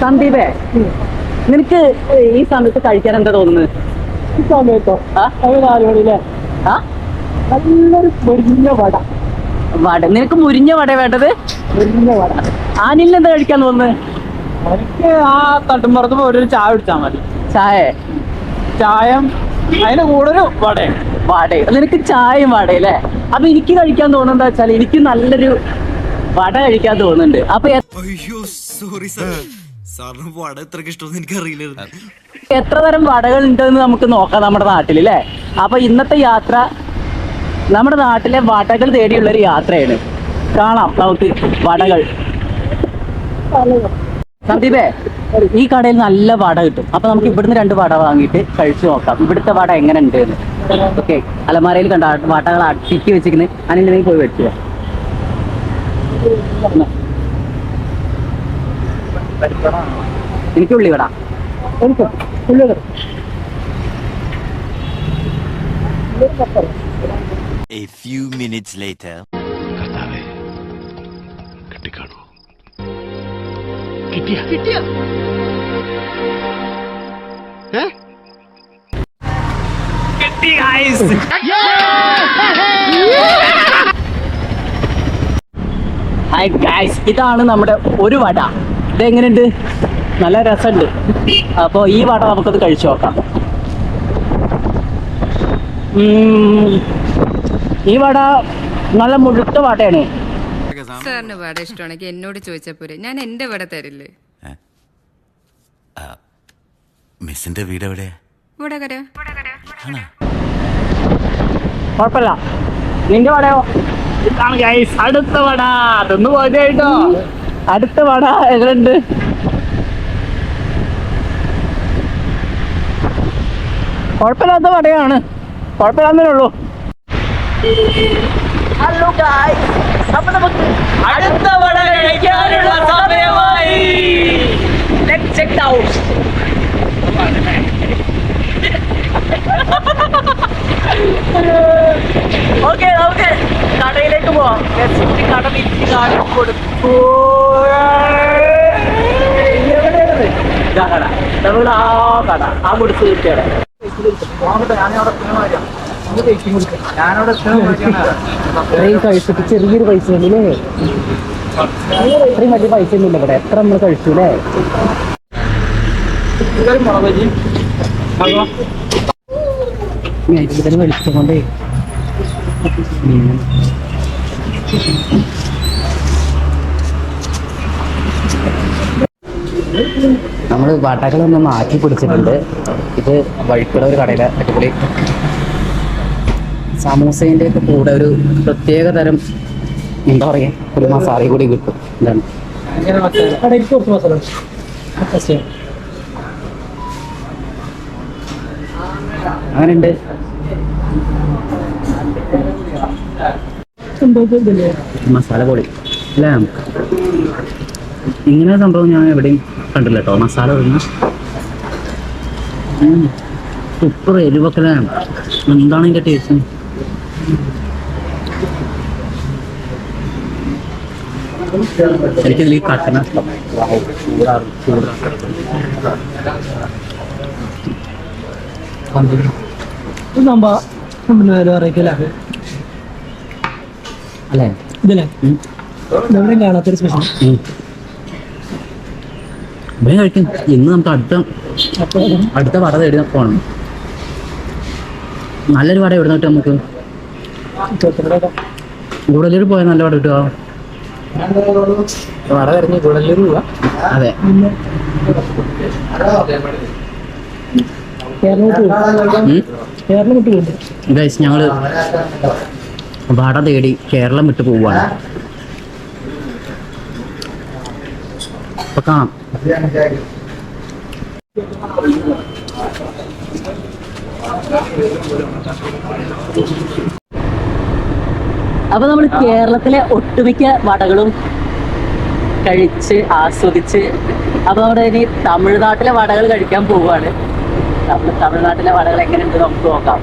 സന്ദീപേ, നിനക്ക് ഈ സമയത്ത് കഴിക്കാൻ എന്താ തോന്നുന്നത്? ഈ സമയത്തോ? 4 മണിയിലെ നല്ലൊരു മുരിഞ്ഞ വട. നിനക്ക് മുരിഞ്ഞ വട വേണ്ടത്? മുരിഞ്ഞ വട. ആനിലിന് എന്താ കഴിക്കാൻ തോന്നുന്നത്? എനിക്ക് ആ തട്ടുമ്പുറത്ത് പോയിട്ട് ഒരു ചായ കുടിച്ചാൽ മതി. ചായം അതിന് കൂടെ ഒരു വട. നിനക്ക് ചായയും വടയല്ലേ? അപ്പൊ എനിക്ക് കഴിക്കാൻ തോന്നുന്നത് എന്താ വെച്ചാൽ എനിക്ക് നല്ലൊരു വട കഴിക്കാൻ തോന്നുന്നുണ്ട്. അപ്പൊ എത്ര തരം വടകൾ ഉണ്ടെന്ന് നമുക്ക് നോക്കാം നമ്മുടെ നാട്ടിൽ അല്ലേ? അപ്പൊ ഇന്നത്തെ യാത്ര നമ്മുടെ നാട്ടിലെ വടകൾ തേടിയുള്ള ഒരു യാത്രയാണ്. കാണാം നമുക്ക് വടകൾ. സന്ദീപേ, ഈ കടയിൽ നല്ല വട കിട്ടും. അപ്പൊ നമുക്ക് ഇവിടുന്ന് 2 വട വാങ്ങിയിട്ട് കഴിച്ചു നോക്കാം ഇവിടുത്തെ വട എങ്ങനെ ഉണ്ട് എന്ന്. ഓക്കെ, അലമാരയിൽ കണ്ട വടകൾ അടുക്കി വെച്ചിരിക്കുന്നത്. അതിന് പോയി വെക്കുക. എനിക്ക് ഉള്ളിവട. A few minutes later. Hi guys, ഇതാണ് നമ്മുടെ ഒരു വട. ഇതെങ്ങനെയുണ്ട്? നല്ല രസമുണ്ട്. അപ്പോൾ ഈ വട നമുക്കത് കഴിച്ചു നോക്കാം. ഈ വട നല്ല മുഴുത്ത വടയാണ്. സാറിന് വട ഇഷ്ടമാണെങ്കിൽ എന്നോട് ചോദിച്ചാൽ പോരെ, ഞാൻ എന്റെ വട തരില്ലേ? മിസ്സിന്റെ വീട് എവിടെയാ? വടകര. കുഴപ്പമില്ല. നിന്റെ വടയോ? ഇതാണ് ഗൈസ് അടുത്ത വട. അതൊന്ന് പോയിട്ടോ. അടുത്ത വട എങ്ങനെയുണ്ട്? കുഴപ്പമില്ലാത്ത വടയാണ്. കുഴപ്പമില്ലാന്നേ ഉള്ളൂ. ഹലോ ഗൈസ്, അപ്പൊ നമുക്ക് അടുത്ത വട കഴിക്കാനുള്ള സമയമായി. Let's check it out. Okay, നമുക്ക് കടയിലേക്ക് പോവാം. കട വിറ്റ് കാണിച്ചു കൊടുത്തു. കട നമ്മൾ കട ആ മുടിച്ച് കിട്ടിയാണ്. ഇത്രയും കഴിച്ചിട്ട് ചെറിയൊരു പൈസ ഉണ്ടല്ലേ? ഇത്രയും വലിയ പൈസ ഒന്നുമില്ല ഇവിടെ. എത്ര നമ്മൾ കഴിച്ചു അല്ലേ? ഇതിന് വെളിച്ചം കൊണ്ടേ നമ്മൾ വടകളൊന്ന് മാറ്റി പിടിച്ചിട്ടുണ്ട്. ഇത് വഴിക്കുള്ള ഒരു കടയിലെ അടിപൊളി സമൂസേൻ്റെ ഒക്കെ കൂടെ ഒരു പ്രത്യേക തരം എന്താ പറയുക, ഒരു മസാല കൂടി കിട്ടും. എന്താണ് അങ്ങനെയുണ്ട്. മസാല പൊടി അല്ലേ? ഇങ്ങനെ സംഭവം ഞാൻ എവിടെയും കണ്ടില്ല കേട്ടോ. മസാല ഒഴിഞ്ഞ സൂപ്പർ എരിവൊക്കെ. എന്താണ് ഇതിൻ്റെ ടേസ്റ്റ്? എനിക്കിതിൽ ഈ കട്ടന ഇഷ്ടം. അല്ലേ ഇതിലെ കാണാത്തൊരു സ്പെഷ്യൽ കഴിക്കും. ഇന്ന് നമുക്ക് അടുത്ത വട തേടി പോകണം. നല്ലൊരു വട എവിടെ നിന്നിട്ട് നമുക്ക് ഗുഡല്ലൂർ പോയാൽ നല്ല വട കിട്ടുക. വട കഴിഞ്ഞ് ഗുഡല്ലൂർ പോവാ. അതെ, കേരളം വിട്ട് പോകും ഗൈസ്. ഞങ്ങള് വട തേടി കേരളം വിട്ട് പോവാണ്. അപ്പൊ കാണാം. അപ്പൊ നമ്മൾ കേരളത്തിലെ ഒട്ടുമിക്ക വടകളും കഴിച്ച് ആസ്വദിച്ച് അപ്പൊ അവിടെ ഇനി തമിഴ്നാട്ടിലെ വടകൾ കഴിക്കാൻ പോവുകയാണ്. തമിഴ്നാട്ടിലെ വടകൾ എങ്ങനെയുണ്ട് നമുക്ക് നോക്കാം.